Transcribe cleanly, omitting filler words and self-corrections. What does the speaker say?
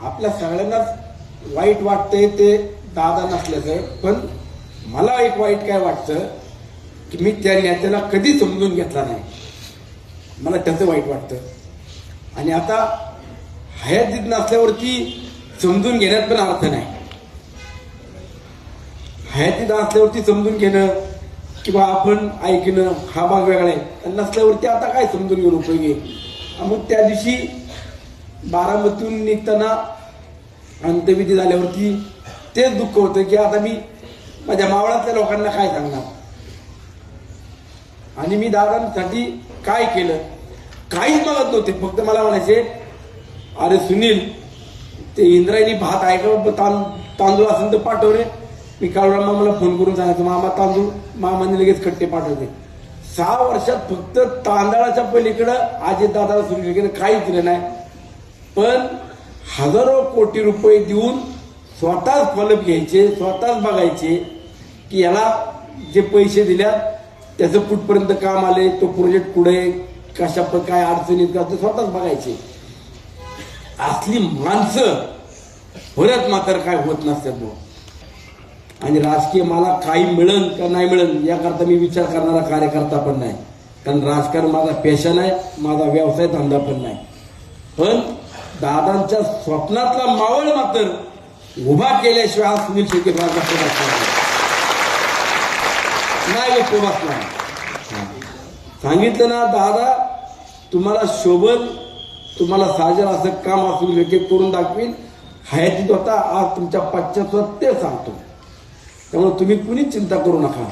आपल्या सगळ्यांनाच वाईट वाटतंय ते दादा नसल्याचं, पण मला एक वाईट काय वाटतं की मी त्या नेत्याला कधी समजून घेतला नाही, मला त्याचं वाईट वाटतं. आणि आता हयातीत नसल्यावरती समजून घेण्यात पण अर्थ नाही. हयातीत असल्यावरती समजून घेणं किंवा आपण ऐकणं हा भाग वेगळा आहे, नसल्यावरती आता काय समजून घेऊन उपयोगी. मग त्या दिवशी बारामतीहून निघताना अंत्यविधी झाल्यावरती तेच दुःख होतं की आता मी माझ्या मावळातल्या लोकांना काय सांगणार, आणि मी दादांसाठी काय केलं. काहीच मागत नव्हते, फक्त मला म्हणायचे अरे सुनील ते इंद्रायणी भात आहे का, तांदूळ असेल तर पाठव रे. मी काळूराम मामाला फोन करून सांगायचं मामा तांदूळ, मामाने लगेच कट्टे पाठवते. 6 वर्षात फक्त तांदळाच्या पलीकडं अजित दादाला सुनील केलं काहीच दिलं नाही, पण हजारो कोटी रुपये देऊन स्वतःच फलक घ्यायचे, स्वतःच बघायचे की याला जे पैसे दिल्यात त्याचं कुठपर्यंत काम आले, तो प्रोजेक्ट पुढे कशा काय अडचणीत का स्वतःच बघायचे. असली माणसं परत मात्र काय होत नसतात. आणि राजकीय मला काही मिळेल का नाही मिळेल याकरता मी विचार करणारा कार्यकर्ता पण नाही, कारण राजकारण माझा पेशा नाही, माझा व्यवसाय धंदा पण नाही. पण दादांच्या स्वप्नातला मावळ मात्र उभा केल्याशिवाय हा सुनील शेट्टी नाही बसला. सांगितलं ना दादा तुम्हाला शोभल, तुम्हाला साजर असं काम असून करून दाखवीन. हयातीत होता, आज तुमच्या पश्चात ते सांगतो. त्यामुळे तुम्ही कुणीच चिंता करू नका.